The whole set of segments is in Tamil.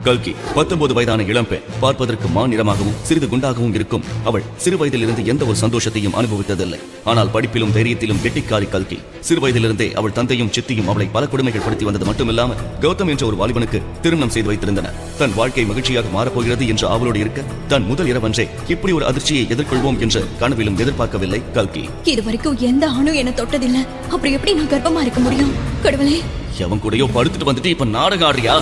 கல்கி 19 வயதான இளம்பெண். பார்ப்பதற்கு மாநிறமாகவும் சிறிது குண்டாகவும் இருக்கும் அவள் சிறு வயதிலிருந்து எந்த ஒரு சந்தோஷத்தையும் அனுபவித்ததில்லை. ஆனால் படிப்பிலும் தைரியத்திலும் கெட்டிக்காரி கல்கி. சிறு வயதிலிருந்தே அவள் தந்தையும் சித்தியும் அவளை பல கொடுமைகள் படுத்தி வந்தது மட்டுமில்லாமல் கௌதம் என்ற ஒரு வாலிபனுக்கு திருமணம் செய்து வைத்திருந்தனர். தன் வாழ்க்கை மகிழ்ச்சியாக மாறப்போகிறது என்று அவளோடு இருக்க தன் முதல் இரவன்றே இப்படி ஒரு அதிர்ச்சியை எதிர்கொள்வோம் என்று கனவிலும் எதிர்பார்க்கவில்லை கல்கி. இதுவரைக்கும் எந்த ஆணும் என்ன தொட்டதில்லை. அப்புறம் எப்படி நான் கர்ப்பமா இருக்க முடியும்? கடவுளே, எவன் கூடயோ படுத்துட்டு வந்துட்டு இப்ப நாடகம் ஆடுறியா?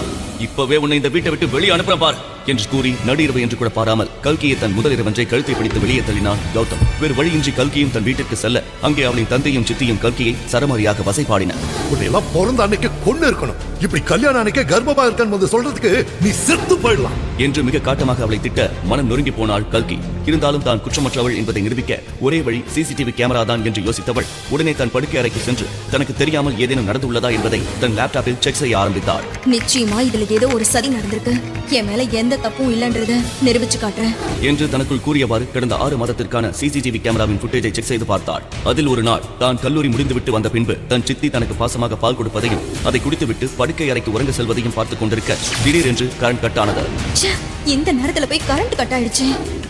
இப்பவே உன்னை இந்த வீட்டை விட்டு வெளியே அனுப்புற பார் என்று கூறி நடுஇரவு என்று கூட பாராமல் கல்கியை தன் முதல் இரவன்றை கழுத்தை பிடித்து வெளியே தள்ளினான் கௌதம். வேறு வழியின்றி கல்கியும் தன் வீட்டிற்கு செல்ல அங்கே அவளின் தந்தையும் சித்தியும் கல்கியை சரமாரியாக வசைபாடினர். உன்னையெல்லாம் பிறந்த அன்னைக்கு கொண்டு இருக்கணும். இப்படி கல்யாணம் அன்னைக்கு கர்ப்பமா இருக்கான்னு வந்து சொல்றதுக்கு நீ செத்து போயிடலாம் என்று மிக காட்டமாக அவளை திட்ட மனம் நொறுங்கி போனாள் கல்கி. இருந்தாலும் தான் குற்றமற்றவள் என்பதை நிரூபிக்க ஒரே வழி சிசிடிவி கேமரா தான் என்று யோசித்தவள் உடனே தன் படுக்கை அறைக்கு சென்று தனக்கு தெரியாமல் ஏதேனும் நடந்துள்ளதா என்பதை தன் லேப்டாப்பில் செக் செய்ய ஆரம்பித்தாள். நிச்சயமா இதுல ஏதோ ஒரு சதி நடந்திருக்கு. என் மேல எந்த தப்பும் இல்லன்றத நிரூபிச்சு காட்டுறேன் என்று தனக்குள் கூறியவாறு கடந்த 6 மாதத்திற்கான சிசிடிவி கேமராவின் ஃபுட்டேஜை செக் செய்து பார்த்தாள். அதில் ஒரு நாள் தான் கல்லூரி முடிந்துவிட்டு வந்த பின்பு தன் சித்தி தனக்கு பாசமாக பால் கொடுப்பதையும் அதை குடித்துவிட்டு படுக்கை அறைக்கு உறங்க செல்வதையும் பார்த்துக் கொண்டிருக்க திடீரென்று கரண்ட் கட் ஆனது. இந்த நேரத்துல போய் கரண்ட் கட் ஆயிடுச்சு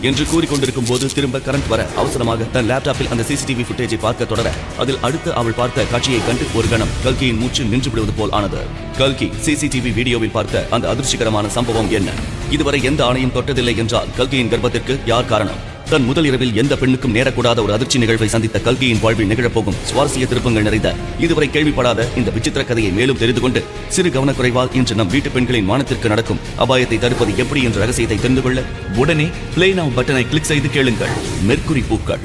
என்று கூறிக்கொண்டிருக்கும் போது திரும்ப கரண்ட் வர அவசரமாக தன் லேப்டாப்பில் அந்த சிசிடிவி ஃபுட்டேஜை பார்க்க தொடர அதில் அடுத்து அவள் பார்த்த காட்சியை கண்டு ஒரு கணம் கல்கியின் மூச்சு நின்று விடுவது போல் ஆனது. கல்கி சிசிடிவி வீடியோவில் பார்த்த அந்த அதிர்ச்சிகரமான சம்பவம் என்ன? இதுவரை எந்த ஆணையும் தொட்டதில்லை என்றால் கல்கியின் கர்ப்பத்திற்கு யார் காரணம்? தன் முதல் இரவில் எந்த பெண்ணுக்கும் நேரக்கூடாத ஒரு அதிர்ச்சி நிகழ்வை சந்தித்த கல்கியின் வாழ்வில் நிகழப்போகும் சுவாரஸ்ய திருப்பங்கள் நிறைந்த இதுவரை கேள்விப்படாத இந்த விசித்திர கதையை மேலும் தெரிந்து கொண்டு சிறு கவனக்குறைவால் இன்று நம் வீட்டு பெண்களின் மானத்திற்கு நடக்கும் அபாயத்தை தடுப்பது எப்படி என்ற ரகசியத்தை தெரிந்து கொள்ள உடனே பிளே நவ் பட்டனை கிளிக் செய்து கேளுங்கள். மெர்க்குரி பூக்கள்.